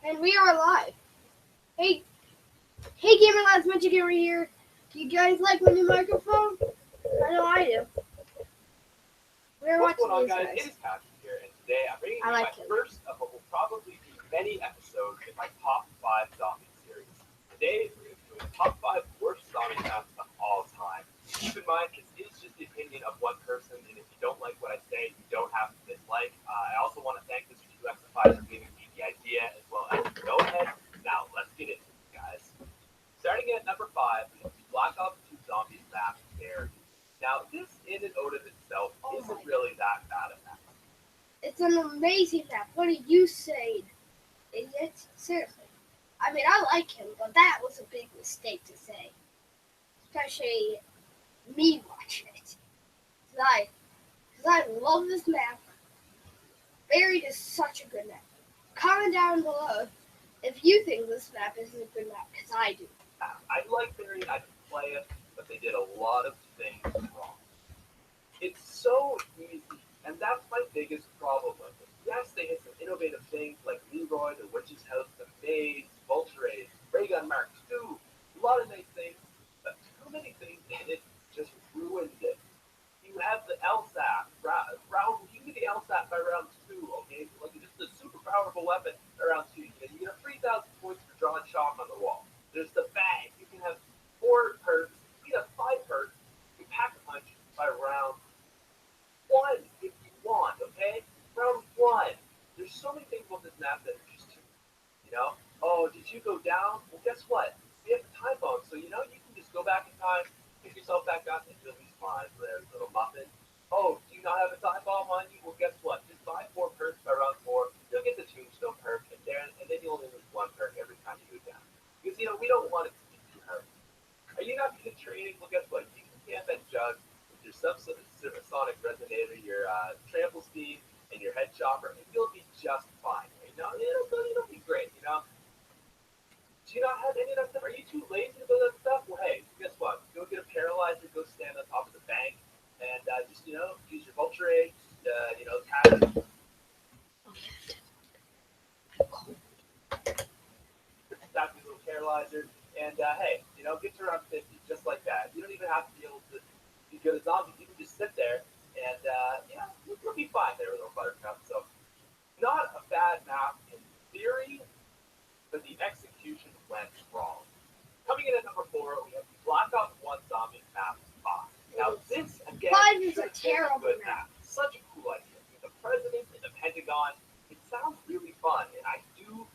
And we are live. Hey, hey, Gamer Lads, Magic Gamer here. Do you guys like my new microphone? I know I do. We're What's watching going on, these guys? guys. It is Patrick here, and today I'm bringing I you like my him. first of what will probably be many episodes in my top 5 zombie series. Today, we're going to be doing top 5 worst zombie maps of all time. Keep in mind, this is just the opinion of one person, and if you don't like what I say, you don't have to dislike. I also want to thank Mr. 2XFI for giving me the idea as well as the go-ahead. Now, let's get into it, guys. Starting at number 5, we have the Black Ops 2 Zombies map, Barry. Now, this in and out of itself Oh isn't my really that bad a map. It's an amazing map. What are you saying, idiot? Seriously. I mean, I like him, but that was a big mistake to say. Especially me watching it. Because I love this map. Buried is such a good map. Comment down below if you think this map is a good map, because I do. I like Barry, I can play it, but they did a lot of things wrong. It's so easy, and that's my biggest problem with it. Yes, they had some innovative things like Leroy, the Witch's House, the Maze, Vulture Age, Ray Gun Mark II, a lot of nice things, but too many things in it just ruined it. You have the LSAT round. You get the LSAT by round 2, okay? Like it's just a super powerful weapon by round 2. You get a 3,000 points for drawing chalk on the wall. There's the bag. You can have 4 perks. You can have 5 perks. You pack a punch by round 1 if you want, okay? Round 1. There's so many things about this map that are just too, you know? Oh, did you go down? Well, guess what? We have a time bomb, so you can just go back in time, pick yourself back up, and you'll be fine. There's little muffin. Oh, do you not have a time bomb on you? Well, guess what? Just buy 4 perks by round 4. You'll get the tombstone perk, and then you only lose 1 perk every time you go down. Because we don't want it to be too hard. Are you not good training? Well, guess what? You can camp at Jug with your subsonic resonator, your trample speed, and your head chopper, and you'll be just fine. It'll be great. Do you not have any of that stuff? Are you too lazy to build that stuff? Well, hey, guess what? Go get a paralyzer, go stand on top of the bank, and just use your vulture eggs. Kind stop your little paralyzer, and hey, get to around 50 just like that. You don't even have to be able to be good at zombies. You can just sit there, and you'll be fine there, little buttercup. So, not a bad map in theory, but the execution went wrong. Coming in at number 4, we have the Black Ops 1 Zombie map 5. Now, this, again, 5 is a should have been terrible good map. map. Such a cool idea. With the President and the Pentagon, it sounds really fun, and I do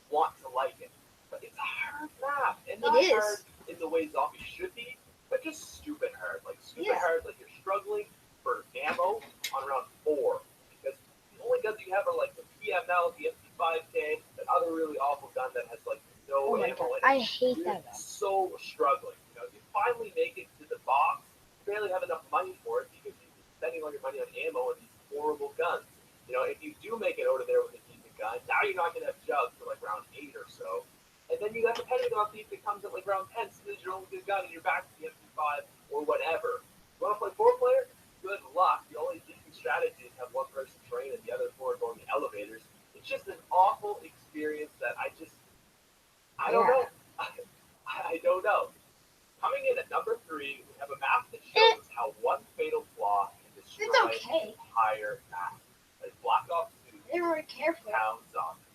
want to like it. But it's a hard map, and not It is. hard in the way zombies should be, but just stupid hard. Like, stupid Yeah. hard, like you're struggling for ammo on round 4. Because the only guns you have are, like, the PML, the MP5K, that other really awful gun that has, like, no Oh my ammo god, in it. I hate You're that map. so struggling. You finally make it to the box. You barely have enough money for it because you're spending all your money on ammo and these horrible guns. If you do make it out of there with a decent gun, now you're not going to have Jug for like round 8 or so. And then you got the Pentagon thief that comes at like round 10, so there's your only good gun, and you're back to the MP5 or whatever. You want to play 4-player? Good luck. The only decent strategy is have one person train and the other 4 go in the elevators. It's just an awful experience that I don't know. I don't know. Coming in at number 3, we have a map that shows how one fatal flaw can destroy It's okay. an entire map. Like Black Ops 2 I didn't really care for it. Town Zombies.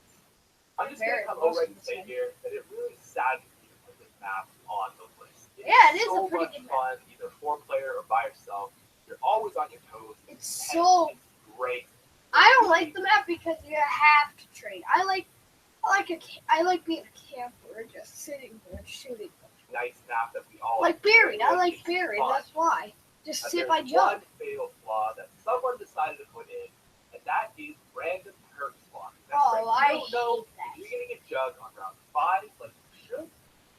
I'm just going Very to come over most and of the say time. here that it really saddens me to put this map on the list. Yeah, it is a so pretty much good map. fun, either 4-player or by yourself. You're always on your toes. It's and so. it's great. I don't like the map because you have to train. I like being a camper, just sitting there shooting. Nice map that we all Like Buried. I like It's Buried. fun. That's why. Just But sit there's by Jug. one fatal flaw that someone decided to put in, and that is random perk spawning. That's Oh, right. I You don't know hate that. if you're going to get Jug on round 5 like you should,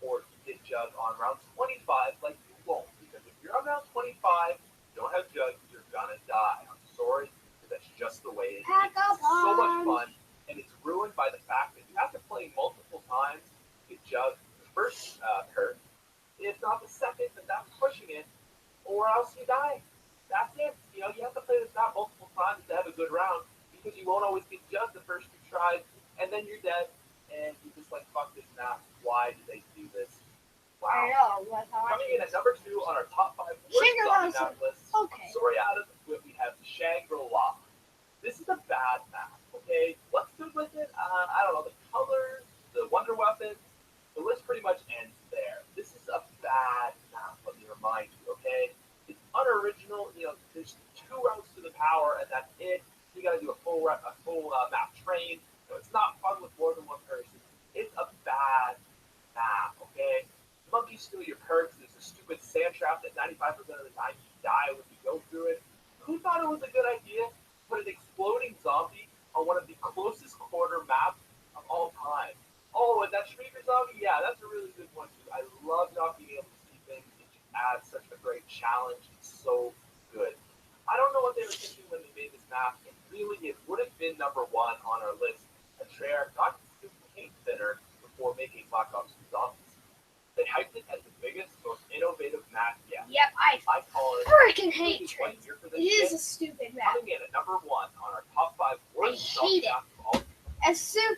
or if you get Jug on round 25 like you won't. Because if you're on round 25, you don't have Jug, you're going to die. I'm sorry, but that's just the way it is. Pack up It's so much on. fun, and it's ruined by the fact that you have to play multiple times to get Jug the first perk, if not the second, but that's pushing it, or else you die. That's it. You have to play this map multiple times to have a good round because you won't always get Jug the first 2 tries, and then you're dead, and you're just like, fuck this map. Why did they do this? I Wow. know. What I Coming in at number 2 on our top 5 worst Shangri-La's zombie map list. okay. Sorry, out of the we have Shangri-La. This is a bad map, okay? What's good with it? I don't know. The colors, the wonder weapons, the list pretty much ends there. This is a bad map, let me remind you, okay? It's unoriginal. You know, there's 2 routes to the tower, and that's it. You got to do a full map train. You know, it's not fun with more than one person. It's a bad map, okay? Monkeys steal your perks. There's a stupid sand trap that 95% of the time you die when you go through it. Who thought it was a good idea? Put an exploding zombie on one of the closest quarter maps of all time. Oh, and that Shrieker zombie, yeah, that's a really good one too. I love not being able to see things. It just adds such a great challenge. It's so good. I don't know what they were thinking when they made this map, and really it would have been number 1 on our list. And Treyarch got the paint thinner before making Black Ops 2 Zombies. They hyped it as the biggest, most innovative map yet. Yep, I call it freaking hate Train. trains. It is a stupid map. Coming in at number 1 on our top 5 worst hate zombie it. maps of all time. As soon,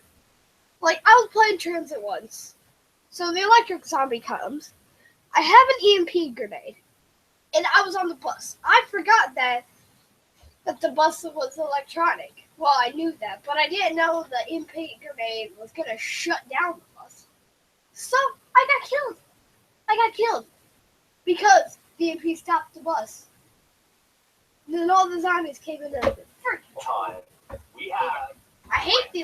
like, I was playing Transit once, so the electric zombie comes. I have an EMP grenade, and I was on the bus. I forgot that the bus was electronic. Well, I knew that, but I didn't know the EMP grenade was gonna shut down the bus. So I got killed. Because the EMP stopped the bus. And then all the zombies came in there. We have I hate the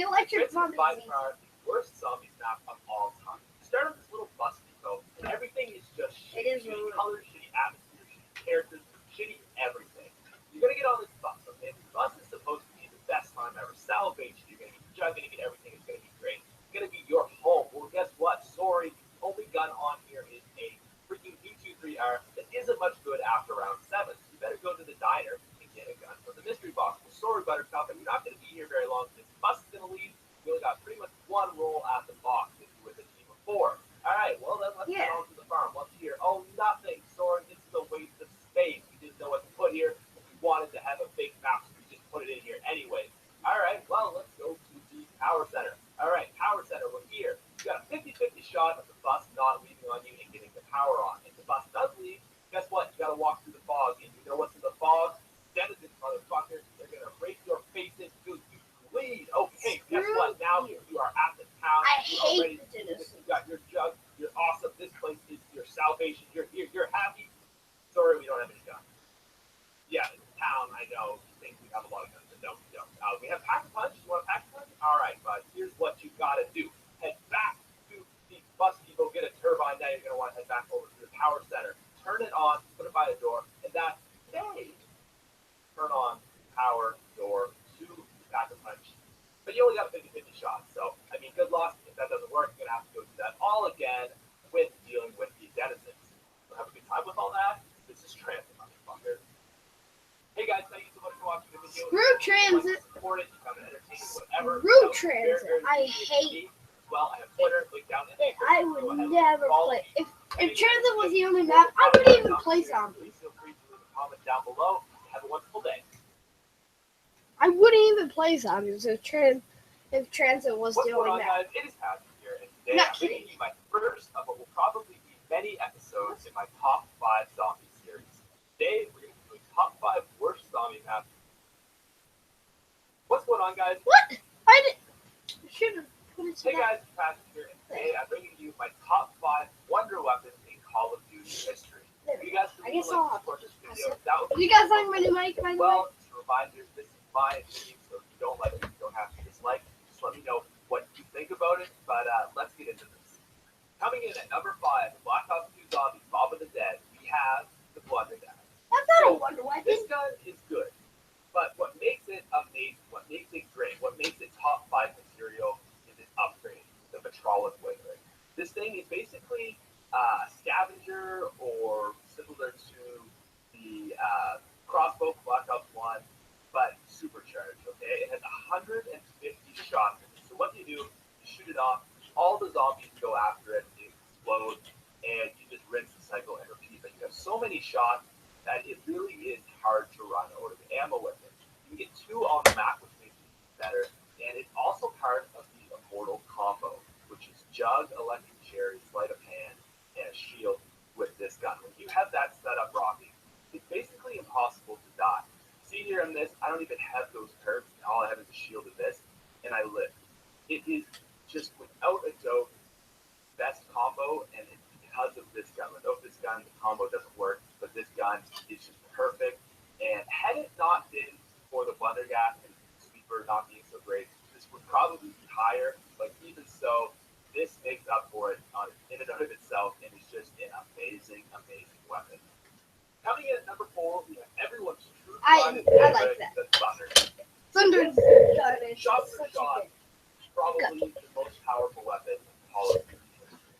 electric This is zombies. by far the worst zombies map of all time. You start on this little bus depot, and everything is just shitty. It is Shitty really- colors, shitty atmosphere, shitty characters, shitty everything. You're gonna get on this bus, okay? The bus is supposed to be the best time ever. Salvation, you're gonna get you're gonna get everything. It's gonna be great. It's gonna be your home. Well, guess what? Sorry, the only gun on here is a freaking B23R that isn't much good after round 7. So you better go to the diner and get a gun from the mystery box. Well, sorry, Buttercup, and you're not gonna be here very long. This bus is gonna leave. You only got pretty much 1 roll at the box if you're with a team of 4. All right, well then let's get on to the farm. What's here? Oh, nothing. Sorry, this is a waste of space. We didn't know what to put here. But we wanted to have a big map, so we just put it in here anyway. All right, well let's go to the power center. All right, power center. We're here. You got a 50-50 shot of the bus not leaving on you and getting the power on. If the bus does leave, guess what? You got to walk through the fog, and you know what's in the fog? Denizens, motherfuckers. They're gonna rape your faces till you bleed. Okay, guess what? Now you are at the town. I You are hate ready the to do this. Denizens. You got your jug. You're awesome. This place is your salvation. You're here. You're happy. Sorry, we don't have any guns. Yeah, in town, I know. You think we have a lot of guns, but no, we don't. We have pack a punch. You want a pack a punch? All right, bud. Here's what you gotta do. Head back to the bus depot. Get a turbine. Now you're gonna want to head back over to the power center. Turn it on. Put it by the door, and that's hey. Turn on power door to pack a punch. But you only got a 50-50 shot. So, I mean, good luck. If that doesn't work, you're going to have to go do that all again with dealing with the denizens. So have a good time with all that. This is Transit, motherfucker. Hey guys, thank you so much for watching the video. Screw Transit. Support it, you found it entertaining, whatever. Screw So, Transit. I hate it. Well, I have Twitter, link down in the it. I description. Go would ahead and never follow play. me. If Transit was the only map, I wouldn't even play zombies. Please feel free to leave a comment down below. Have a wonderful day. I wouldn't even play zombies if Transit was What's the going only on, map. guys? It is Patrick here, and today Not I'm bringing you my first of what will probably be many episodes in my top 5 zombie series. Today, we're going to be doing top 5 worst zombie maps. What's going on, guys? What? I should have put it to Hey that. guys, it's Patrick here, and today I'm bringing you my top 5 wonder weapons in Call of Duty history. If you guys I would guess like I'll to have support this pass video, it. that would be You guys like my new mic, by the way? well, just a reminder, this is my opinion, so if you don't like it, you don't have to dislike. Just let me know what you think about it, but let's get into this. Coming in at number 5, Black Ops 2 Zombies, Mob of the Dead, we have the Bludgeon Dagger. That's not a wonder weapon. This gun is good, but what makes it amazing, what makes it great, what makes it top 5 material is its upgrade, the Metrolith Winglet. This thing is basically a scavenger or similar to the crossbow Black Ops 1, but supercharged, okay? It has 150 shots in it. So what you do, you shoot it off, all the zombies go after it, it explodes, and you just rinse the cycle and repeat. But you have so many shots that it really is hard to run out of ammo with it. You can get 2 on the map, which makes it better, and it's also part of the Immortal jug, electric cherry, sleight of hand, and a shield with this gun. When you have that set up, Rocky, it's basically impossible to die. See here in this, I don't even have those perks. All I have is a shield of this, and I live. It is just without a doubt best combo, and it's because of this gun. Without this gun, the combo doesn't work, but this gun is just perfect. And had it not been for the Blundergas and Sweeper not being so great, this would probably be higher. But even so, this makes up for it in and of itself, and it's just an amazing, amazing weapon. Coming in at number 4, we have everyone's true I like that. the Thunder. Thunder gun is Shot for such shot, a good. probably the most powerful weapon in Call of Duty.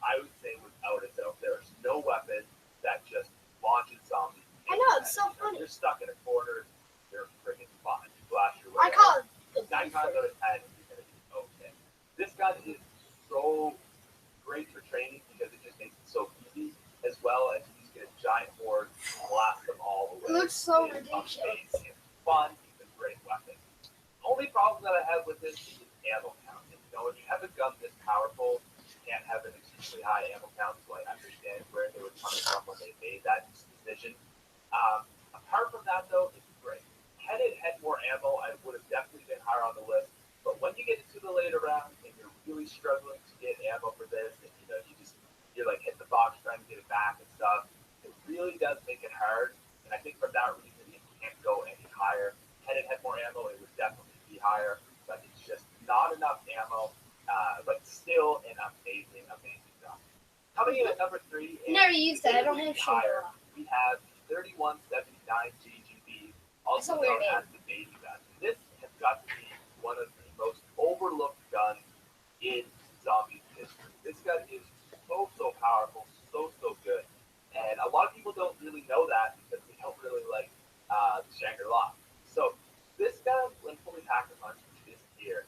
I would say without a doubt, there's no weapon that just launches zombies. I know, it's so funny. You're stuck in a corner, you're freaking fine. You blast your way I out. call it the 9 times out of 10, you're going to be okay. This gun is so great for training because it just makes it so easy, as well as you just get a giant horde, blast them all away. It looks so It's ridiculous. amazing. It's fun, it's a great weapon. Only problem that I have with this is ammo count. And, when you have a gun this powerful, you can't have an extremely high ammo count, so I understand where they were coming from when they made that decision. Apart from that, though, it's great. Had it had more ammo, I would have definitely been higher on the list. But when you get into the later rounds and you're really struggling to get ammo for this, and you're like hitting the box trying to get it back and stuff, it really does make it hard. And I think for that reason, it can't go any higher. Had it had more ammo, it would definitely be higher. But it's just not enough ammo. But still an amazing, amazing gun. Coming in at number 3, Never used that. I don't have higher. sugar. We have 3179 GGB, also That's a weird known name. as the baby gun. This has got to be one of the most overlooked guns in Zombies history. This gun is so powerful, so good. And a lot of people don't really know that because they don't really like the Shangri-La. So this gun, when fully packed a punch, which is here,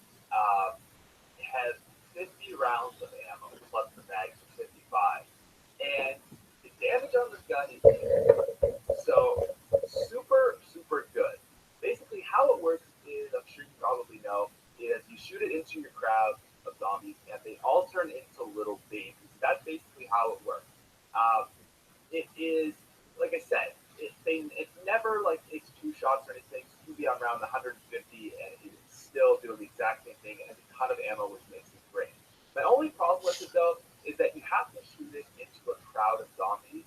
has 50 rounds of ammo plus the mags of 55. And the damage on this gun is so super good. Basically, how it works is, I'm sure you probably know, is you shoot it into your crowd of zombies, and they all turn into little babies. That's basically how it works. It is, like I said, it's never like takes 2 shots or anything. So you can be on round 150, and it's still doing the exact same thing, and has a ton of ammo, which makes it great. My only problem with it, though, is that you have to shoot it into a crowd of zombies,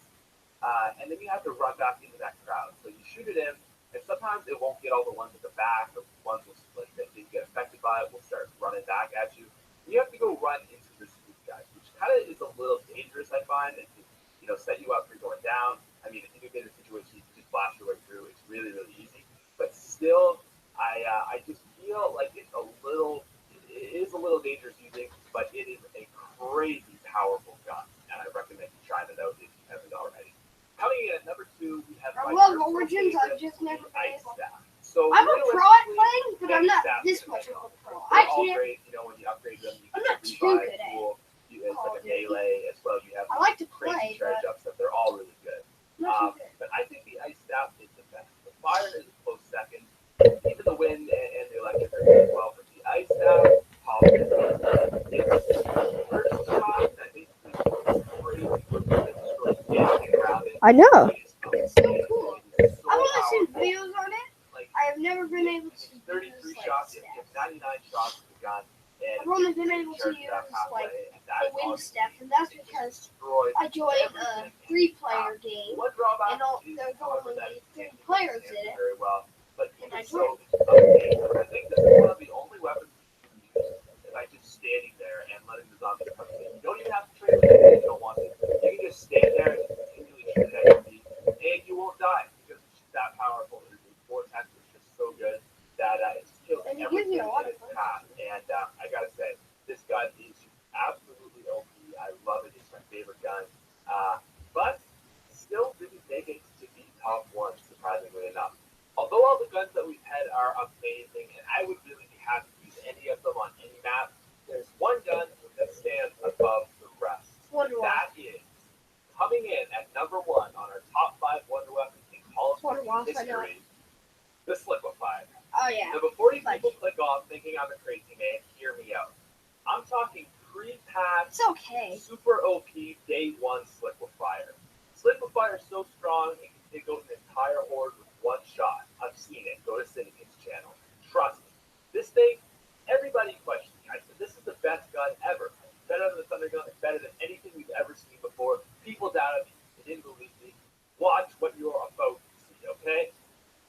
and then you have to run back into that crowd. So you shoot it in, and sometimes it won't get all the ones at the back, or ones that didn't get affected by it will start running back at you. You have to go run into the scoop guys, which kind of is a little dangerous, I find. It can, set you up for going down. I mean, if you get in a situation you can just blast your way through, it's really easy. But still, I just feel like it is a little dangerous using, but it is a crazy powerful gun, and I recommend you trying it out if you haven't already. Coming in at number 2, we have I my love personal Origins. I've favorite, just never been Ice able. Staff. So I'm a pro at playing, but I'm not Staff this is much of amazing. a pro. They're I all can't. great, when you upgrade them, you I'm can not too revive good at it. tool. It's Call like a of Duty. melee as well. You have I like to crazy play, charge but up stuff. They're all really good. I'm not too good. But I think the Ice Staff is the best. The Fire is a close second. Even the Wind and the Electric are good as well. But the Ice Staff, it's first shot that basically crazy dancing around it. I know. It's so cool. It is so I've only seen powerful. videos on it. Like, I have never been able to 33 use shots, like you have staff. 99 shots with the gun. And I've only been able to charge use that halfway, like and that the is wing obviously staff, and that's it just because destroys I joined a everything. 3-player game, One drawback and all, is, there's however, only that it 3 can't players stand in it. very well. But And even I so, it's amazing. I think this is one of the only weapons you can use by just standing there and letting the zombies come in. You don't even have to trade with them if you don't want to. You can just stand there and continually shoot at your feet, and you won't die because it's just that powerful. The vortex is just so good that it's killed And it gives everything you a lot in of its path. And I gotta say, this gun is absolutely OP. I love it. It's my favorite gun. But still didn't make it to be top 1, surprisingly enough. Although all the guns that we've had are amazing, and I would really be happy to use any of them on any map, there's one gun that stands above the rest. Wonder That is coming in at number 1 on our top 5 Wonder Weapons in Call of Wonder Duty Wasp, I know. history, the Sliquifier. Oh yeah. Now, before you people click off thinking I'm a crazy man, hear me out. I'm talking pre packed, It's okay. super OP day one Slick with Fire. Slick with Fire is so strong it can take out an entire horde with one shot. I've seen it. Go to Syndicate's channel. Trust me. This thing, everybody questions me. I said, this is the best gun ever. It's better than the Thunder Gun. It's better than anything we've ever seen before. People doubted me. They didn't believe me. Watch what you're about to see, okay?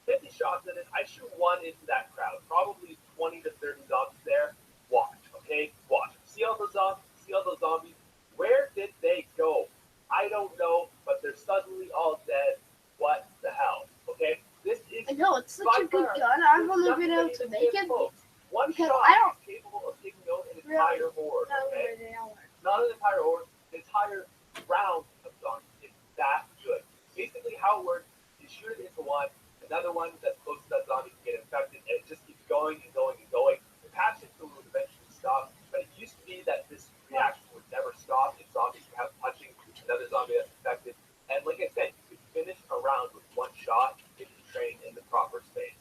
50 shots in it. I shoot one into that crowd. Probably 20 to 30 zombies there. Watch, okay? Watch. See all those zombies? See all those zombies? Where did they go? I don't know, but they're suddenly all dead. What the hell? Okay? This is I know, it's such by a good far, gun. I've there's only nothing been that able to even make gets it. close. One because shot I don't is capable of taking out an really entire horde, know okay? where they are. Not an entire horde, an entire round of zombies. It's that good. Basically, how it works, you shoot it into one, another one that's close to that zombie can get infected, and it just keeps going and going and going. The patches will eventually stop, but it used to be that this reaction would never stop if zombies kept touching another zombie that's infected. And like I said, you could finish a round with one shot if you train in the proper space.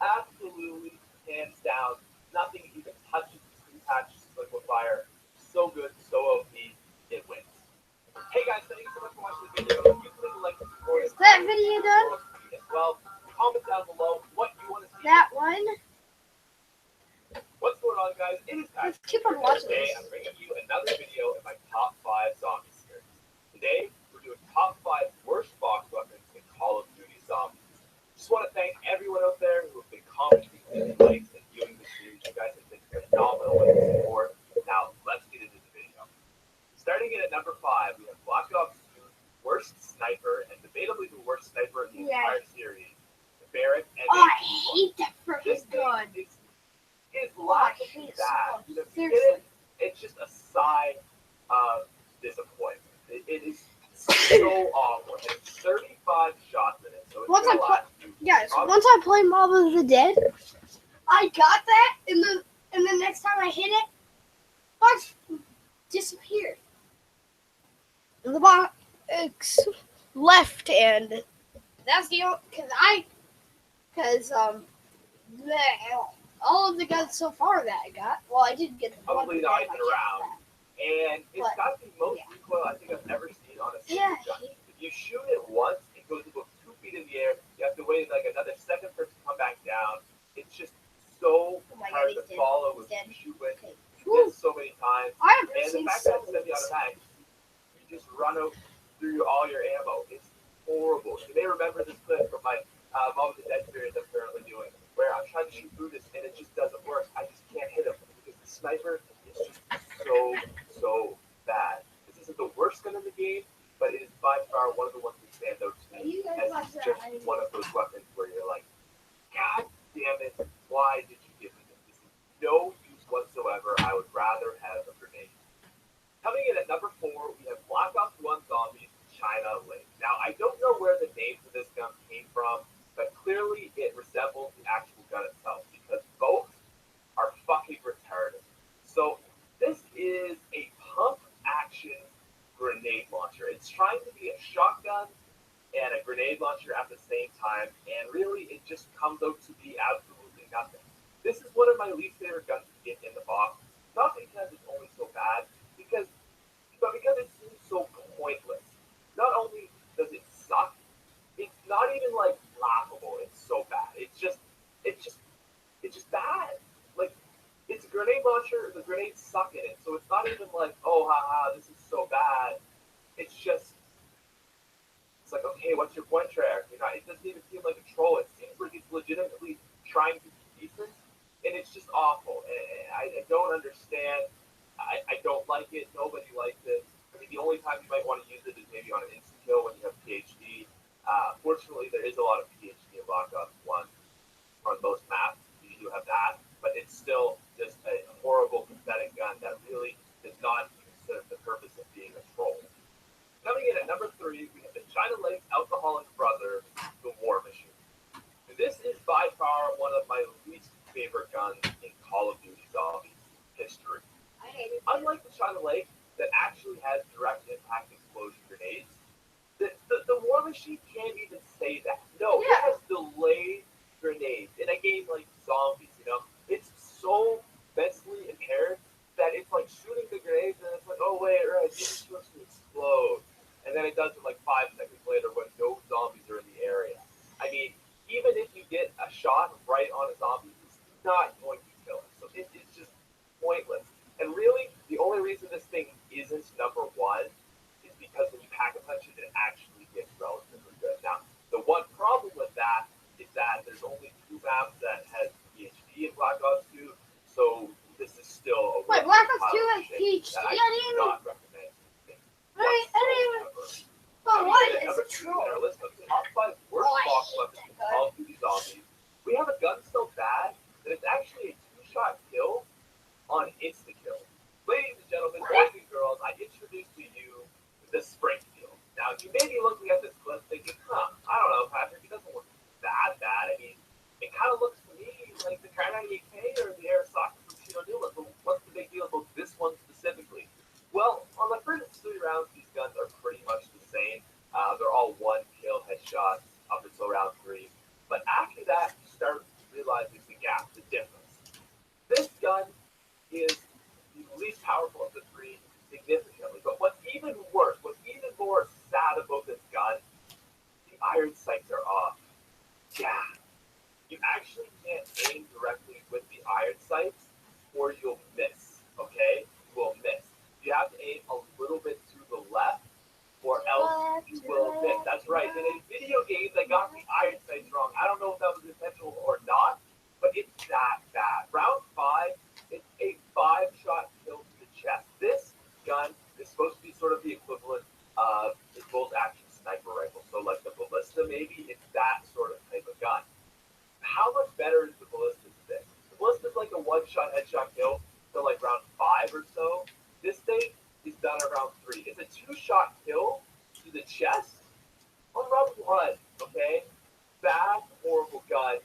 Absolutely, hands down, nothing even touches the screen patches Liquid Fire. So good, so OP, it wins. Hey guys, thank you so much for watching the video. If you click like and support Is that video done? as well. Comment down below what you want to see. That one? What's going on, guys? It is Let's Patrick. keep on watching Today, this. I'm bringing you another video in my top 5 zombie series. Today, we're doing top 5 worst box weapons in Call of Duty Zombies. Just want to thank everyone out there who have been commenting, leaving likes, and viewing the series. You guys have been phenomenal with the support. Now, let's get into the video. Starting in at number 5, we have Black Ops 2 Worst Sniper, and debatably the worst sniper in the entire series, the Barrett M8. Oh, I hate that This freaking thing gun. is Oh, I laughably hate it so bad. much. You know, if you Seriously. get it, it's just a sigh of disappointment. It is so awful. It's 35 shots in it, so it's Once gonna I last you. Guys, probably- once I play Mob of the Dead, I got that, and the next time I hit it, box disappeared. The box left, and that's the only because all of the guns so far that I got. Well, I didn't get the one Probably that not I even got around. that. And it's But- got the most yeah. recoil I think I've ever seen on a Yeah. single gun. If you shoot it once, it goes about 2 feet in the air. You have to wait like another second for it to come back down. It's just so Oh my hard God, to he's dead. follow with He's dead. you shoot with. Okay. You Whew. miss so many times. I have And the seen fact so that it's many. semi-automatic, you just run out through all your ammo. It's horrible. You may remember this clip from my Mob of the Dead series I'm currently doing, where I'm trying to shoot Brutus and it just doesn't work. I just can't hit him because the sniper is just so bad. This isn't the worst gun in the game, but it is by far one of the ones that stand out to me You guys as watch that. just one of those weapons where you're like, God damn it, why did you give me this? This is no use whatsoever. I would rather have a grenade. Coming in at number 4, we have Black Ops 1 Zombies China Lake. Now, I don't know where the name for this gun came from, but clearly it resembles the actual gun itself because both are fucking retarded. So, this is a pump action grenade launcher. It's trying to be a shotgun and a grenade launcher at the same time, and really it just comes out to be absolutely nothing. This is one of my least favorite guns to get in the box, not because it's only so bad, but because it seems so pointless. Not only does it suck, it's not even like laughable. It's so bad. It's just bad. Like, it's a grenade launcher. The grenades suck in it, so it's not even like, oh, haha, this is so bad. It's just, it's like, okay, what's your point track? You know, it doesn't even seem like a troll. It seems like it's legitimately trying to be decent, and it's just awful. And I don't understand. I don't like it. Nobody likes it. I mean, the only time you might want to use it is maybe on an instant kill when you have PhD. Fortunately, there is a lot of PhD in Black Ops 1 on most maps. You do have that, but it's still just a horrible, pathetic gun that really does not serve the purpose of being a troll. Coming in at number 3, we have the China Lake Alcoholic Brother, the War Machine. And this is by far one of my least favorite guns in Call of Duty Zombies history. I hate it. Unlike the China Lake that actually has direct impact explosion grenades, the War Machine can't even say that. No, Yeah. it has delayed grenades. In a game like Zombies, you know, it's so mentally impaired that it's like shooting the grenades and it's Two of things PhD. that I I do didn't. not recommend I didn't. whatsoever. But Coming what in at is number a 2 troll? in our list of top 5 worst Oh, I box hate weapons that in gun. Call of Duty Zombies, we have a gun so bad that it's actually a 2-shot kill on insta-kill. Ladies and gentlemen, boys and girls, I introduce to you the Springfield. Now, you may be looking at this clip thinking, I don't know, Patrick, it doesn't look that bad. I mean, it kind of looks to me like the Kar 98K or the Arisaka from Chino Numa. So what's the big deal about this one specifically? Well, on the first 3 rounds, these guns are pretty much the same. They're all 1-kill headshots up until round 3. But after that, you start realizing the gap, the difference. This gun is the least powerful of the 3 significantly. But what's even worse, what's even more sad about this gun, the iron sights are off. Yeah, you actually can't aim directly with the iron sights or you'll miss, okay? You will miss. You have to aim a little bit to the left or else you will miss. That's right. In a video game, they got the iron sights wrong. I don't know if that was intentional or not, but it's that bad. Round 5, it's a 5-shot kill to the chest. This gun is supposed to be sort of the equivalent of a bolt-action sniper rifle. So like the Ballista, maybe, it's that sort of type of gun. How much better is the Ballista than this? The Ballista is like a 1-shot headshot kill till like round 5 or so. This thing is done around 3. It's a 2-shot kill to the chest on round 1. Okay, bad, horrible gun.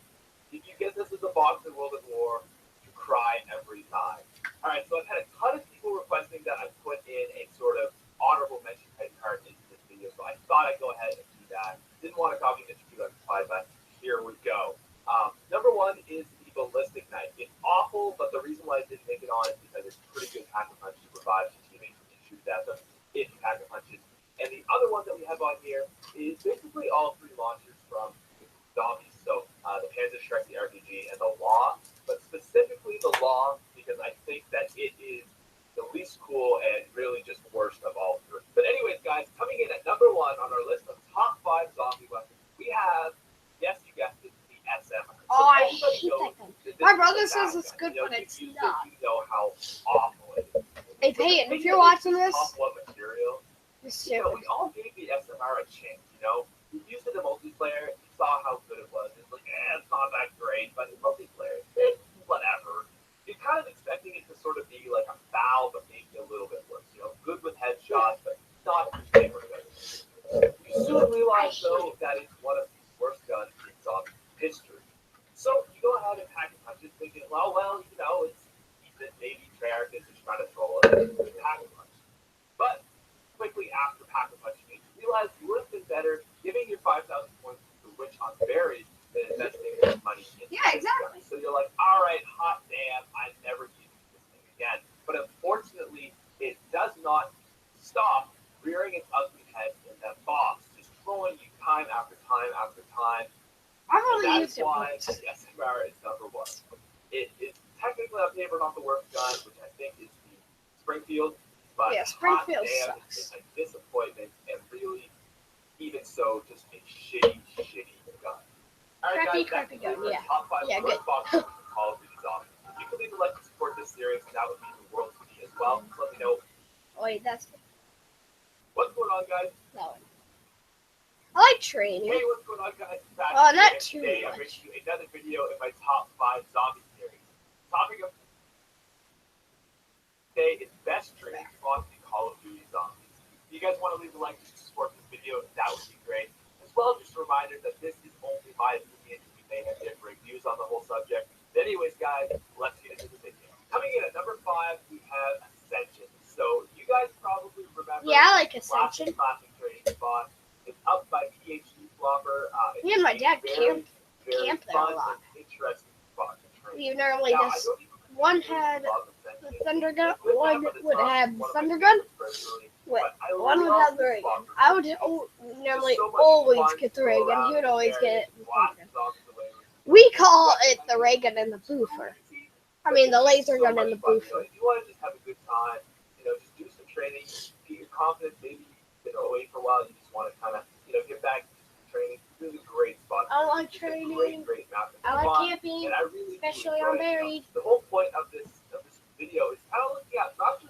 If you get this as a box in World at War, you cry every time. All right, so I've had a ton of people requesting that I put in a sort of honorable mention type card into this video, so I thought I'd go ahead and do that. Didn't want to copy Mr. 205, but here we go. Number 1 is the ballistic knife. It's awful, but the reason why I didn't make it on is because it's pretty good pack-a-punch to provide to teammates when you shoot at them if you pack-a-punches. And the other one that we have on here is basically all 3 launchers from Zombies. So the Panzer Shrek, the RPG, and the Law, but specifically the Law because I think that it is the least cool and really just worst of all 3. But anyways, guys, coming in at number 1 on our list of top 5 zombie weapons, we have, yes, you guessed it, the SMR. Oh, I hate that gun. My brother says it's good, but it's not. You know how awful it is. Hey, Peyton, if you're watching this, material, just we all gave the SMR a chance, We used it in multiplayer, you saw how good it was. It's like, it's not that great, but in multiplayer, whatever. You're kind of expecting it to sort of be like a foul, but maybe a little bit worse. Good with headshots, but not your favorite. You soon realize, though, that it's one of the worst guns in zombie history. So you go ahead and pack a punch it, thinking, it's decent, maybe Treyarch is just trying to troll it, pack a punch. But quickly after pack a punching it, you realize you would have been better giving your 5,000 points to Witch on Berries than investing this money in exactly. So you're like, all right, hot damn, I'm never using this thing again. But unfortunately, it does not stop rearing its ugly head in that box, just trolling you time after time after time. I've only used That's it why once. the SMR is number 1. It is technically on paper not the worst gun, which I think is the Springfield. But Yeah, Springfield damn, sucks. it's a disappointment, and really, even so, just a shitty gun. All right, Crappy guys, gun, yeah. top 5 Yeah, worst good. boxes in Call of Duty Zombies. If you could leave a like to support this series, that would mean the world to me as well. So let me know Wait, that's what's going on, guys. that one. I like training. Hey, what's going on, guys? Oh, not too Today, I'm much. bringing you another video in my top 5 zombie series. Topic of today is best training spots in Call of Duty Zombies. If you guys want to leave a like to support this video, that would be great. As well, just a reminder that this is only my opinion. We may have different views on the whole subject. But anyways, guys, let's get into the video. Coming in at number 5, we have Ascension. So you guys probably remember. Yeah, I like Ascension. Classic training spot. It's up by PhD Flopper. Me and my dad camp there fun a lot. and interesting spot to train. We normally Now, just I don't even one really had love the Ascension. thunder gun. It's good One time, but it's would not have one of my thunder gun. favorites personally. Wait, But I one would love have the ray gun. Flopper. I would normally So much always fun get the to ray go gun. around He would always there get and the blast thunder gun. zombies away with We call it the ray gun and the boofer. I mean the laser so gun much and the fun. boofer. If you want to just have a good time, just do some training, get your confidence, maybe away for a while, you just want to kind of, get back to training. This is a great spot. I like It's a training. Great map. I like Fun, camping, and I really do especially enjoy on it. Buried. The whole point of this video is kind of looking at not just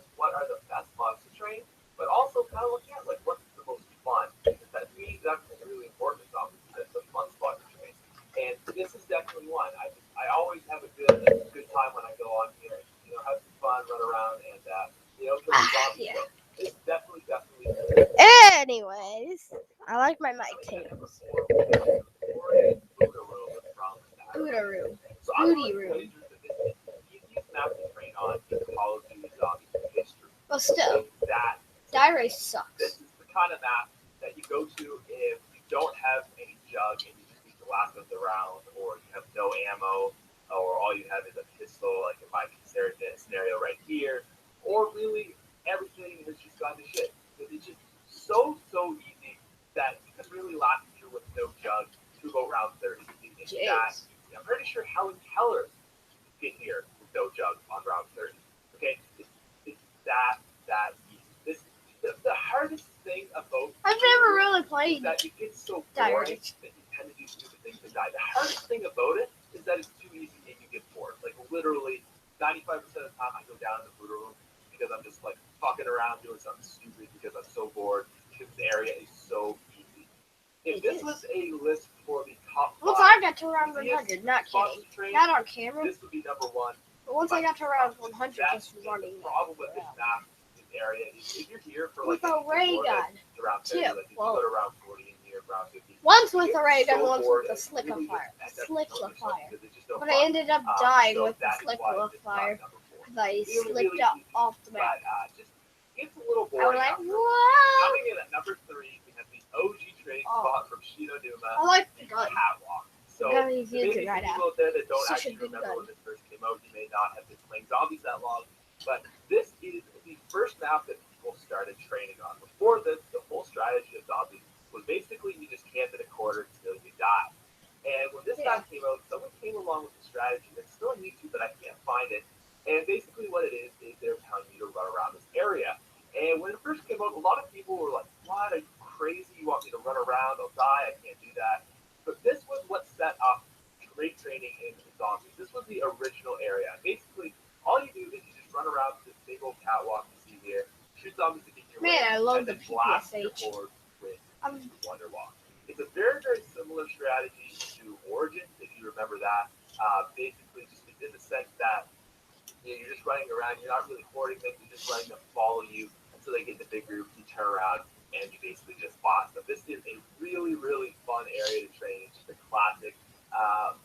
around and kill some zombies. Yeah. So it's definitely. Anyways, I like my mic tails. Bootaroo. So I would Booty like to room. wager that this is the easiest map to train on in Call of Duty Zombies history. But still, That Die Race this sucks. is the kind of map that you go to if you don't have any jug and you just need to last of the round, or you have no ammo, or all you have is a pistol, like in my scenario right here, or really everything has just gone to shit. It's just so easy that you can really last here with no jug to go round 30. It's that Jeez. easy. I'm pretty sure Helen Keller get here with no jug on round 30. Okay, it's that easy. The hardest thing about I've never really is played that it gets so Die boring Race. that you tend to do stupid things and die. The hardest thing about it is that it's too easy and you get bored. Like literally 95% of the time I go down in the Buddha room because I'm just like fucking around doing something stupid because I'm so bored because the area is so easy. If this was a list for the top Once 5 I got to around 100, not spots kidding. to train, Not on camera, this would be number 1. but once I got to around 100, That's just running. the problem with this map, this area. Is if you're here for like With a ray gun. around 30, Too. like if you Well, go to around 40 in here, around 50. Once with you're the ray gun, so once bored with the and slicker really fire. just end up killing yourself Fire. because it's just no But fun. I ended up dying So with the that is why slicker it's not fire number 4. because I Really, slipped really up easy, off the map. But just it's a little I boring. was like, after. what? Coming in at number 3, we have the OG training spot from Shido I Numa, like the the gun. Catwalk. So The gun he's maybe using some right now. people out there that don't Such a actually good remember gun. when this first came out, you may not have been playing zombies that long, but this is the first map that people started training on. Before this, the whole strategy of zombies was basically you just camp in a corner until you die. And when this map came out, someone came along with a strategy that's still on YouTube, but I can't find it. And basically what it is they're telling you to run around this area. And when it first came out, a lot of people were like, what, are you crazy? You want me to run around? I'll die. I can't do that. But this was what set up great training in zombies. This was the original area. Basically, all you do is you just run around this big old catwalk you see here, shoot zombies to get your way, Man, I love and the then blast your PPSH. forward with Wonderwalk. It's a very similar strategy to Origins, if you remember that. Basically, just in the sense that you're just running around, you're not really hoarding them, you're just letting them follow you until they get the big group, you turn around, and you basically just boss them. This is a really fun area to train. It's just a classic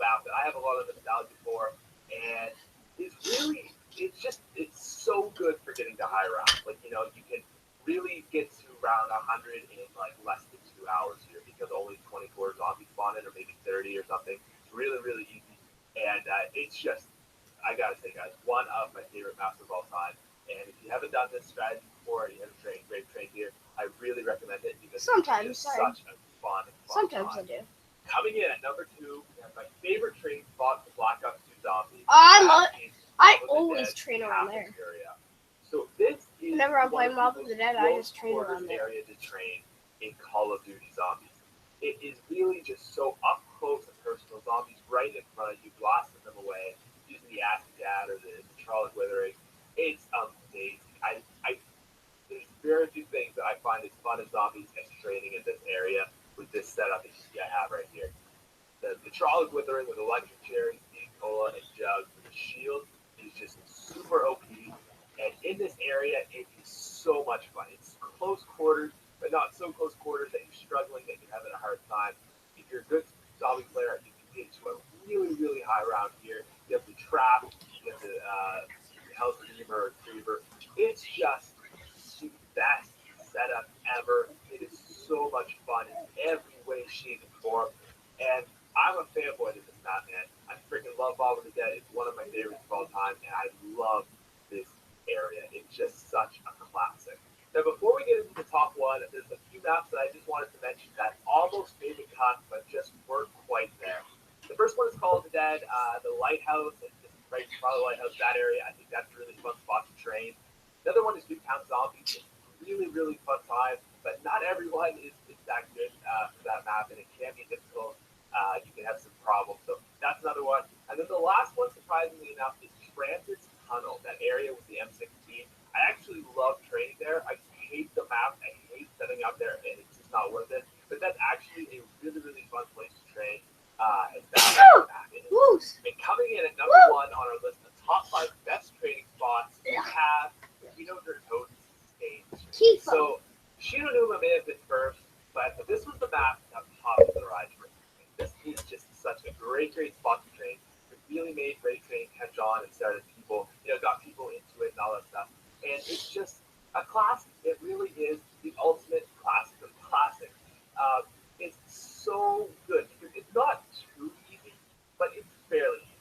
map that I have a lot of nostalgia for, and it's so good for getting to high round. Like, you can really get to round 100 in like less than 2 hours here because only 24 zombies spawn in, or maybe 30 or something. It's really easy, and it's just, I gotta say, guys, one of my favorite maps of all time. And if you haven't done this strategy before, and you haven't trained here, I really recommend it because Sometimes, it's such a fun Sometimes time. I do. Coming in at number 2, we have my favorite training spot, the Black Ops 2 Zombies. I always train around there. Area. So this is Whenever I'm playing Mob of the Dead, I just train close around there. area to train in Call of Duty Zombies. It is really just so up close and personal. Zombies right in front of you, blasting them away, using the acid gas or the Charlotte Withering. It's amazing. There's very few things that I find as fun as zombies as training in this area with this setup that I have right here. The Charlotte Withering with electric cherries, Dean Cola, and Jug with a shield is just super OP. And in this area, it is so much fun. It's close quarters, but not so close quarters that you're struggling, that you're having a hard time. If you're a good zombie player, you can get to a really high round here. You have the trap, you have the Hell's Reaver or Creeper. It's just the best setup ever. It is so much fun in every way, shape, and form. And I'm a fanboy of this map, man. I freaking love Mob of the Dead. It's one of my favorites of all time, and I love this area. It's just such a classic. Now, before we get into the top one, there's a few maps that I just wanted to mention that almost made the cut, but just weren't quite there. The first one is Call of the Dead, the Lighthouse, and just right in front of the Lighthouse, that area. I think that's a really fun spot to train. Another one is Nuketown Zombies. It's really fun time, but not everyone is that good for that map, and it can be difficult. You can have some problems. So that's another one. And then the last one, surprisingly enough, is Transit Tunnel, that area with the M16. I actually love training there. I hate the map. I hate setting up there, and it's just not worth it. But that's actually a really fun place to train. And that's map is. And coming in at number 1 on our list, the top 5 best training spots, we have we know their toads stage. Keep them. So Shinoonuma may have been first, but this was the map that popularized Ray Train. This is just such a great spot to train. It really made Ray Train catch on and started people, got people into it and all that stuff. And it's just a classic. It really is the ultimate classic of classics. It's so good because it's not too easy, but it's fairly easy.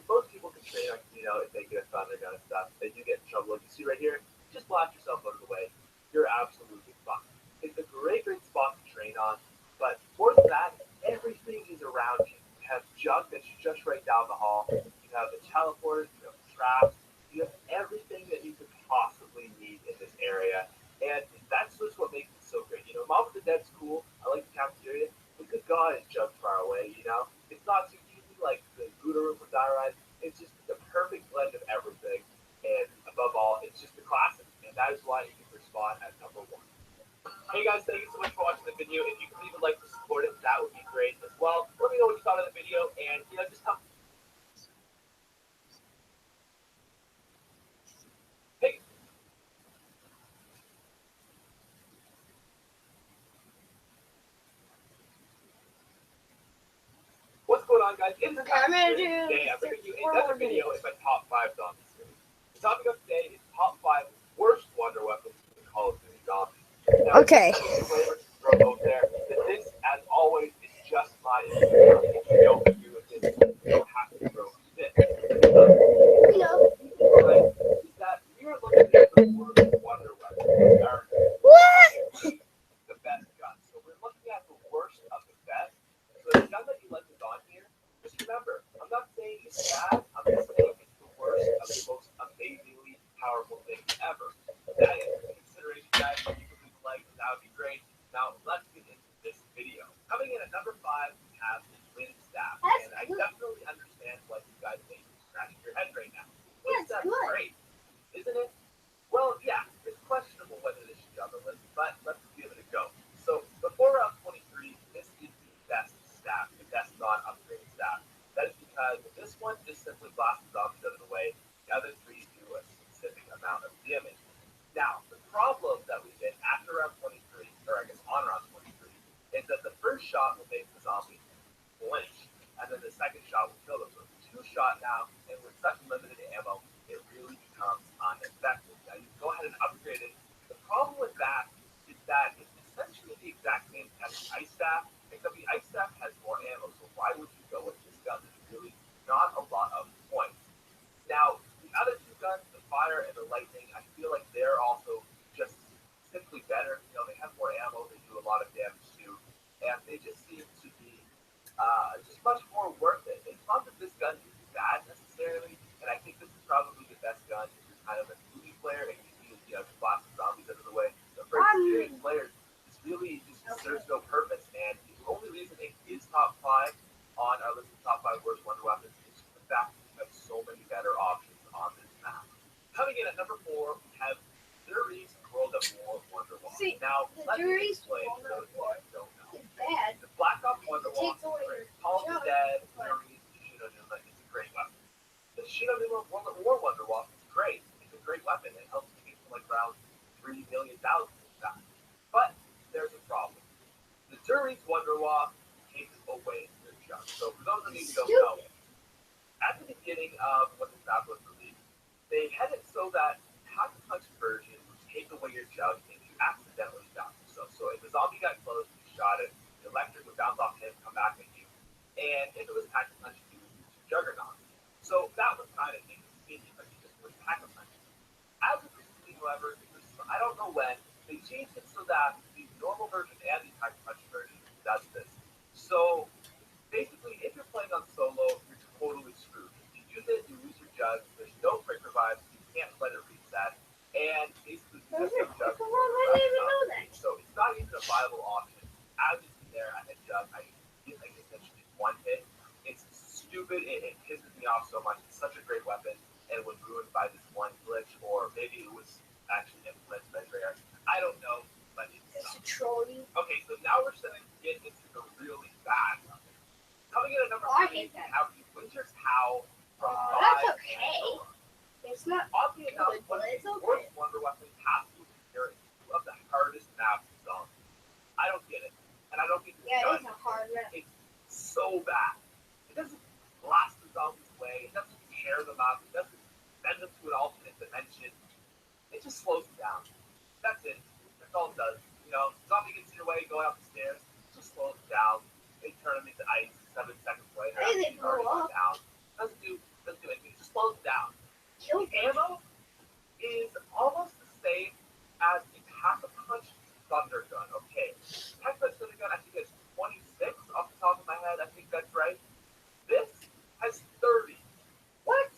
Most people can train on, if they get a thunder gun and stuff. They do get in trouble. Like you see right here, just blast yourself out of the way. You're absolutely fine. It's a great spot to train on. But more than that, everything is around you. You have Jug that's just right down the hall. You have the teleporters, you have traps, you have everything that you could possibly need in this area. And that's just what makes it so great. Mom of the Dead's cool. I like the cafeteria. But good God, it's Jug far away. It's not too easy like the Buddha room with Diorite. It's just the perfect blend of everything. And above all, it's just a classic. And that is why it can respond at number one. Hey guys, thank you so much for watching the video. If you could leave a like to support it, that would be great as well. Let me know what you thought of the video, and just tell me. Hey, what's going on, guys? It's today. I'm bringing you another video in my top 5 zombies series. The topic of today is top 5 worst wonder weapons in Call of Duty zombies. Now, Okay. Disclaimer to throw out there that this, as always, is just my opinion. If you don't agree with this, you don't have to throw this. Right? Is that we are looking at the worst wonder weapons. What? The best gun. So we're looking at the worst of the best. So the gun that you like is on here. Just remember, I'm not saying it's bad. I'm just saying it's the worst of the most amazingly powerful thing ever. That is a consideration, guys. If you could leave a like, that would be great. Now let's get into this video. Coming in at number 5, we have the Wind Staff, and I definitely understand what you guys think. Scratching your head right now. Wind Staff is great, isn't it? Well, yeah, it's questionable whether this should be on the list, but let's give it a go. So before round 23, this is the best staff, the best non-upgraded staff. That is because this one just simply blasts zombies out of the way. The other 3 do a specific amount of damage. Now, the problem that we get after round 23, or I guess on round 23, is that the first shot will make the zombie flinch, and then the second shot will kill them. So it's 2 shot now, and with such limited ammo, it really becomes ineffective. Now you can go ahead and upgrade it. The problem with that is that it's essentially the exact same as the Ice Staff, except the Ice Staff has more ammo, so why would you go with this gun? There's really not a lot of points. Now, the other 2 guns, the Fire and the Lightning, I feel like they're also just simply better. They have more ammo, they do a lot of damage too, and they just seem to be just much more worth it. It's not that this gun is bad necessarily, and I think this is probably the best gun if you're kind of a movie player and you need to blast the zombies out of the way. But for experienced players, this really just serves no purpose, and the only reason it is top 5 on our list of top 5 worst wonder weapons is just the fact that we have so many better options on this map. Coming in at number 4, we have Zuri's World of War Wonderwall. Now, The let me Zuri's explain to World those of War who don't know. is bad. The Black Ops Wonderwall Takes away is great. your Call of the jump, Dead, but- Zuri's, Shinoonuma is a great weapon. The Shinoonuma World of War Wonderwall is great. It's a great weapon. It helps you get to like around 3 million thousand stuff. But there's a problem. The Zuri's Wonderwall takes away your jump. So for those of you who don't know, at the beginning of when this map was released, they had it so that Pack a Punch version would take away your jug if you accidentally downed yourself. So if the zombie got close, you shot it, the electric would bounce off him, come back at you. And if it was Pack a Punch, you would use your Juggernaut. So that was kind of inconvenient, but you just would Pack a Punch. As of recently, however, I don't know when, they changed it so that the normal version and the Pack a Punch version does this. So basically, if you're playing on solo, you're totally screwed. If you use it, you lose your jug. There's no quick revives. You can't let it reset. And basically, you have no jug. I didn't even know that. So it's not even a viable option. As you see there, I had jug. I essentially 1 hit. It's stupid. It pisses me off so much. It's such a great weapon, and was ruined by this one glitch, or maybe it was actually implemented by Treyarch. I don't know, but It's a trolley. okay, so now we're starting to get into the really bad it just slows it down. That's it. That's all it does. Zombie gets in your way, going up the stairs, just slows it down. They turn them into ice 7 seconds later. Hey, they He's already blow gone down. Doesn't do anything. It just slows it down. Kill The ammo is almost the same as the Pack-a-Punch Thunder Gun. Okay, Pack-a-Punch Thunder Gun, I think it's 26 off the top of my head. I think that's right. This has 30. What?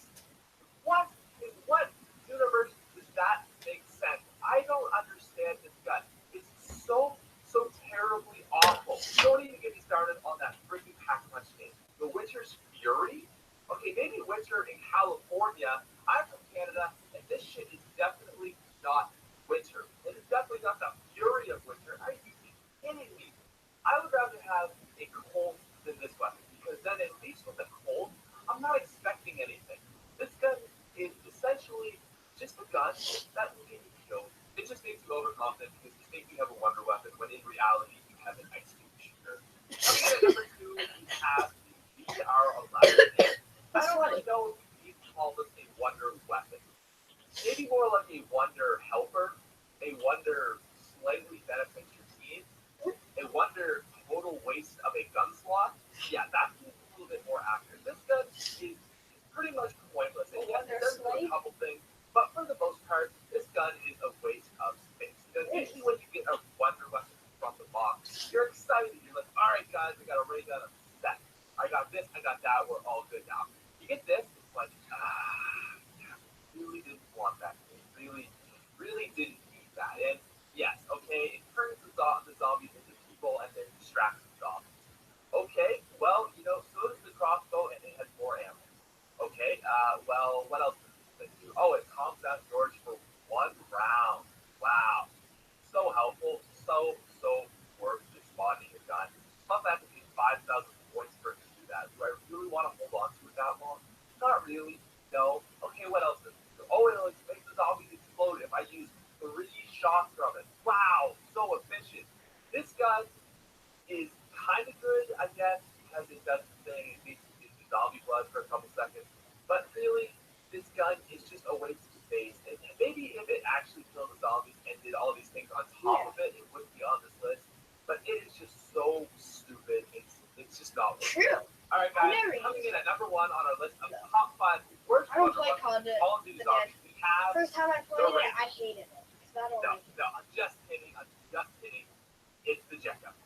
What? In what universe does that make sense? I don't understand this gun. It's so terribly awful. Don't even get me started on that freaking Pack-a-Punch game. The Witcher's Fury? Okay, maybe Witcher in California. I'm from Canada, and this shit is definitely not Witcher. It is definitely not the Fury of Witcher. Are you kidding me? I would rather have a Colt than this weapon, because then at least with a Colt, I'm not expecting anything. This gun is essentially just a gun that will get you killed. It just makes you overconfident because you think you have a wonder weapon when in reality you have an ice cube shooter. Coming in at number 2, we have the VR11. I don't really know if you can call this a wonder weapon. Maybe more like a wonder helper, a wonder slightly benefits your team, a wonder total waste of a gun slot. Yeah, that seems a little bit more accurate. This gun is pretty much pointless. And yes, it does do a couple things, but for the most part, this gun is a waste of space. Because usually when you get a wonder weapon from the box, you're excited. You're like, all right, guys, I got a ray gun. I'm set. I got this. I got that. We're all good now. You get this, it's like, really didn't want that thing. Really didn't need that. And yes, okay, it turns the zombies into people and then distracts the zombies. Okay, well, so does the crossbow and it has more ammo. Okay, well, what else does this thing do? Oh, it calms down George for 1 round. Wow. So helpful. So worth responding your gun. Plus, I have to pay 5,000 points for it to do that. Do I really want to hold on to it that long? Not really. No. Okay, what else does it do? Oh, it'll make the zombies explode if I use 3 shots from it. Wow, so efficient. This gun is kind of good, I guess, because it does the thing. It makes you do zombie blood for a couple seconds. But really, this gun is just a waste of space. And maybe if it actually killed the zombies and did all these things on top of it, it wouldn't be on this list. But it is just so stupid. It's just not worth it. True. All right, guys, coming in at number 1 on our list of top 5 worst I don't Call play Call of Duty Zombies. We have First time I played it, I hated it. no, I'm just kidding. It's the jet gun.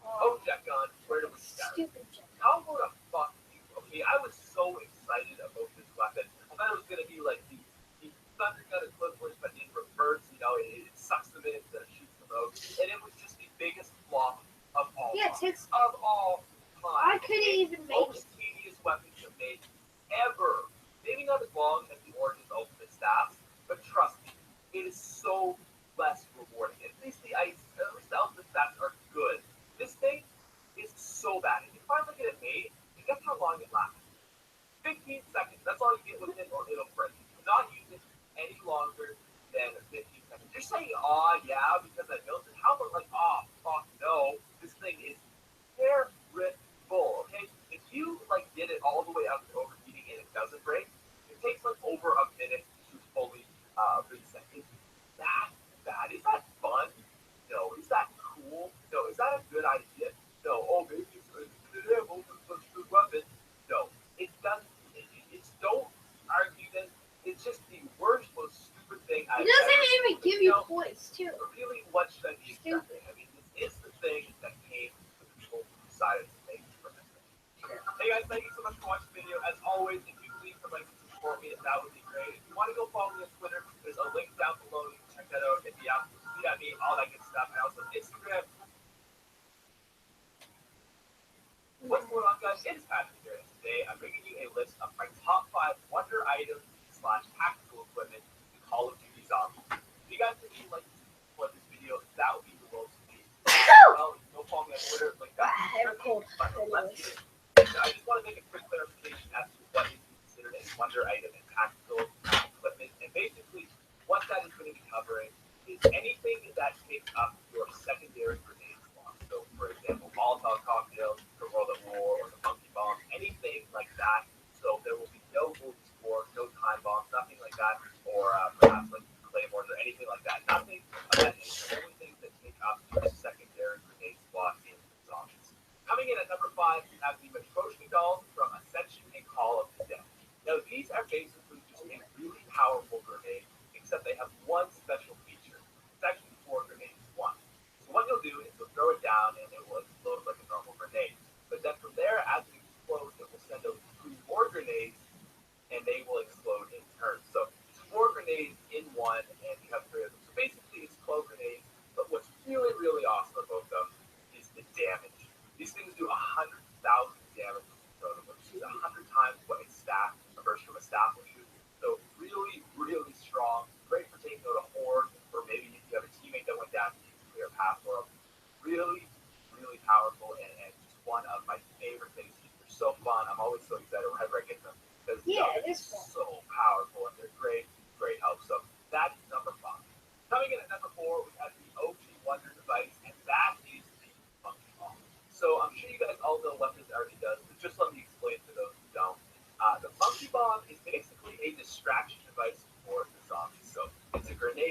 Oh, jet gun, where do we start? Stupid jet. How the fuck you? Okay, I was so excited about this weapon. I thought it was gonna be like the thunder gun equivalent, but in reverse. It sucks them in instead of shoots them out, and it was just the biggest flop of all. Yeah, it takes. Of all time. I couldn't even make it. Most tedious weapon to make ever. Maybe not as long as the Origins Ultimate Staffs, but trust me, it is so less rewarding. At least the Ultimate Staffs are good. This thing is so bad. If you finally get it made, guess how long it lasts? 15 seconds. That's all you get with it, or it'll break. You cannot use it any longer than 15 seconds. You're saying, "Aw, yeah," because I built it. How about like, "Aw, fuck no"? This thing is terrible. Okay, if you like get it all the way up to overheating and it doesn't break, it takes like over a minute to fully reset. It's that bad. Is that fun? No. Is that cool? No. Is that a good idea? No. Oh, maybe it's such a good weapon. No. It doesn't. It's don't argue this. It's just the worst, most stupid thing I've It doesn't ever even give you points, too. Really, what should I be expecting? I mean, this is the thing that came to the people who decided to make it for this thing. Hey guys, thank you so much for watching the video. As always, if you please would like to support me, that would be great. If you want to go follow me on Twitter, there's a link down below. You can check that out. Hit me up. See at me, all that good stuff. And also Instagram. What's going on, guys? It is Patrick here. And today, I'm bringing you a list of my top 5 wonder items / tactical equipment in Call of Duty Zombies. If you guys would like to support this video, that would be the world to me. Well, go follow me on Twitter, like that. They're cold. Let's get it. I just want to make a quick clarification as to what is considered a wonder item and tactical equipment. And basically, what that is going to be covering is anything that takes up your secondary grenade slot. So, for example, Molotov cocktails, the World at War, or the Monkey Bomb, anything like that. So there will be no movie score, no time bombs, nothing like that, or perhaps like Claymore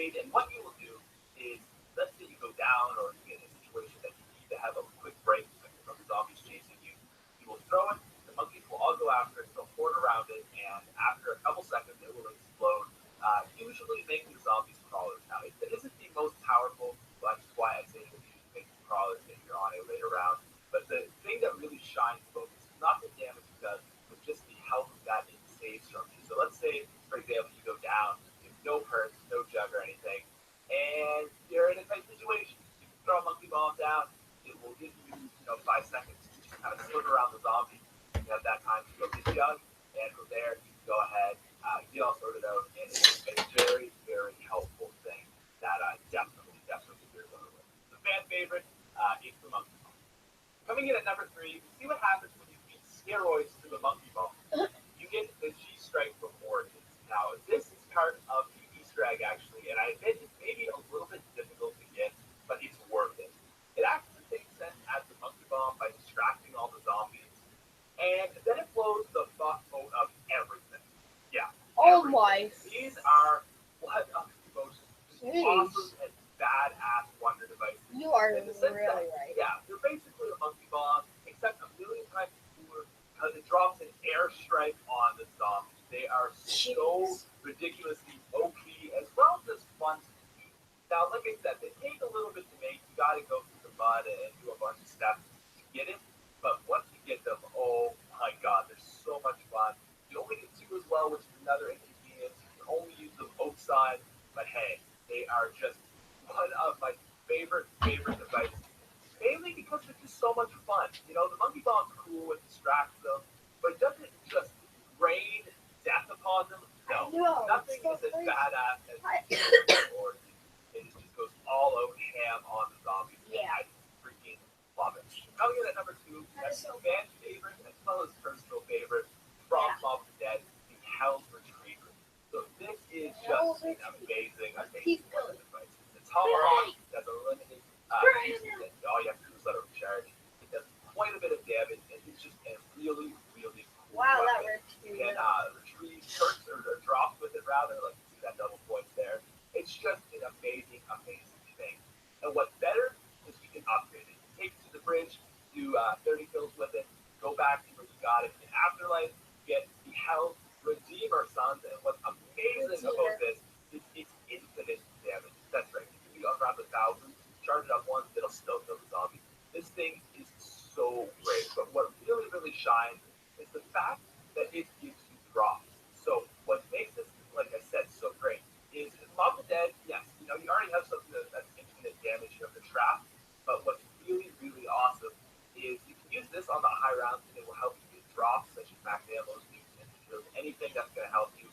aid. And what you will do is, let's say you go down or you get in a situation that you need to have a quick break from the zombies chasing you. You will throw it. The monkeys will all go after it. They'll horde around it, and after a couple seconds, it will explode. Usually making the zombies crawlers. Now, it isn't the most powerful, which is why I say you usually make crawlers if you're on a later round. But the thing that really shines focus is not the damage it does, but just the health that it saves from you. So let's say, for example, you go down, you have no perks, no jug or anything, and you're in a tight situation. You can throw a monkey bomb down, it will give you, 5 seconds to just kind of slip around the zombie. You have that time to go get jug, and from there, you can go ahead, get all sorted out, and it's a very, very helpful thing that definitely you're going with. The fan favorite, is the monkey bomb. Coming in at number 3, see what happens when you feed steroids to the monkey bomb. You get the G-Strike from Origins. Now, this is part of the Easter egg, actually, and I admit it's maybe a little bit difficult to get, but it's worth it. It actually takes sense as the monkey bomb by distracting all the zombies, and then it blows the fuck out of everything. Yeah. Oh everything. my. These are one of the most Jeez. awesome and badass wonder devices. You are In the sense really that, right. yeah, they're basically a monkey bomb, except a million times cooler because it drops an airstrike on the zombies. They are so Jeez. ridiculously OP as well as just fun to use. Now, like I said, they take a little bit to make. You got to go through the mud and do a bunch of steps to get it. But once you get them, oh my god, they're so much fun. You only get 2 as well, which is another inconvenience. You can only use them outside, but hey, they are just one of my favorite devices. Mainly because they're just so much fun. The monkey bomb's cool, it distracts them, but it doesn't just rain death upon them. No, know, nothing so is as crazy. badass as or it just goes all out ham on the zombies. Yeah. I freaking love it. Coming in at number 2, That that's is so a fan favorite as well as personal favorite from Yeah. Mob of the Dead, the Hell's Retriever. So this is Hell's just an Retriever. amazing weapon device. It's Tomahawk, that's a limited all you have to do is let it recharge. It does quite a bit of damage, and it's just a really, really cool Wow, that weapon. worked You too. can retrieve perks or drops with it rather, like you see that double points there. It's just an amazing thing. And what's better is you can upgrade it. Take it to the bridge, do 30 kills with it, go back to where you got it. In Afterlife, you get the Hell's Redeemer Sons, and what's amazing about this is it's infinite damage. That's right. You can be around 1,000, charge it up once, it'll still kill the zombie. This thing is so great. But what really, really shines is the fact that it gives you drops. So what makes this, like I said, so great is Mob of the Dead, yes, you already have something that's infinite damage of the trap, but what's really, really awesome is you can use this on the high rounds and it will help you get drops such as max ammo, anything that's going to help you,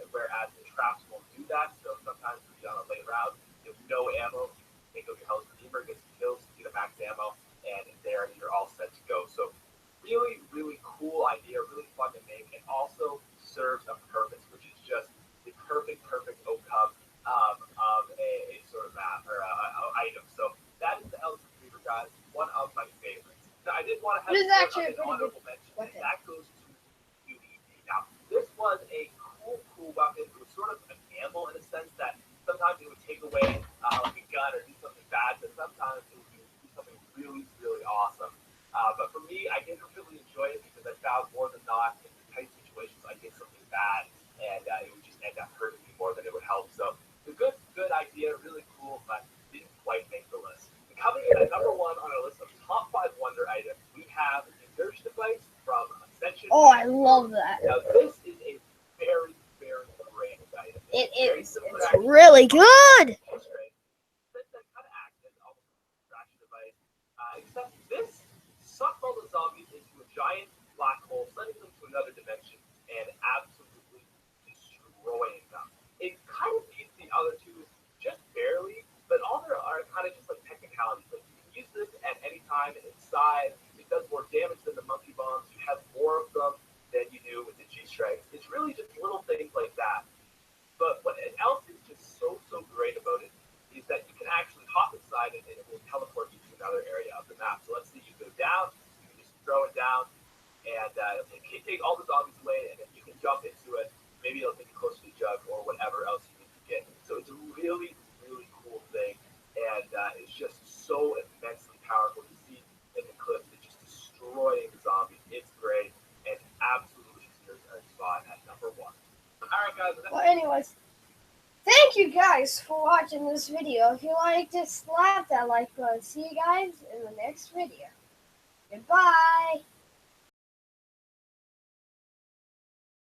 whereas the traps won't do that. So sometimes if you're on a late round, you have no ammo, you take out your Hell's Redeemer, get some kills, get a max ammo, and there you're all set to go. So really, really cool idea, really fun to make, and also serves a purpose, which is just the perfect outcome of a sort of map or item. So that is the Hell's Retriever, guys, one of my favorites. Now, I did want to have It is actually an a pretty honorable mention, weapon. and that goes to UED. Now, this was a cool weapon. It was sort of a gamble in a sense that sometimes it would take away like a gun or do something bad, but sometimes it would do something really, really awesome. But for me, I didn't really enjoy it because I found more than not in tight situations I did something bad, and it would just end up hurting me more than it would help. So it's a good idea, really cool, but didn't quite make the list. And coming in at number 1 on our list of top 5 wonder items, we have the Surge device from Ascension. Oh, I love that. Now this is a very, very great item. It Very is. similar It's to really good. Except this sucks all the zombies into a giant black hole, sending them to another dimension and absolutely destroying them. It kind of beats the other two just barely, but all there are kind of just like technicalities. Like you can use this at any time inside. It does more damage than the monkey bombs. You have more of them than you do with the G-Strikes. It's really just little things like that. But what else is just so great about it is that you can actually hop inside it and it will teleport you to another area of the map. So let's say you go down, you can just throw it down, and it'll take all the zombies away, and then you can jump into it. Maybe it'll take you closer to the jug or whatever else you need to get. So it's a really, really cool thing, and it's just so immensely powerful. You see in the clips, it's just destroying zombies. It's great, and absolutely secures our spot at number one. All right, guys. Well, anyways, thank you guys for watching this video. If you liked it, slap that like button. See you guys in the next video. Goodbye.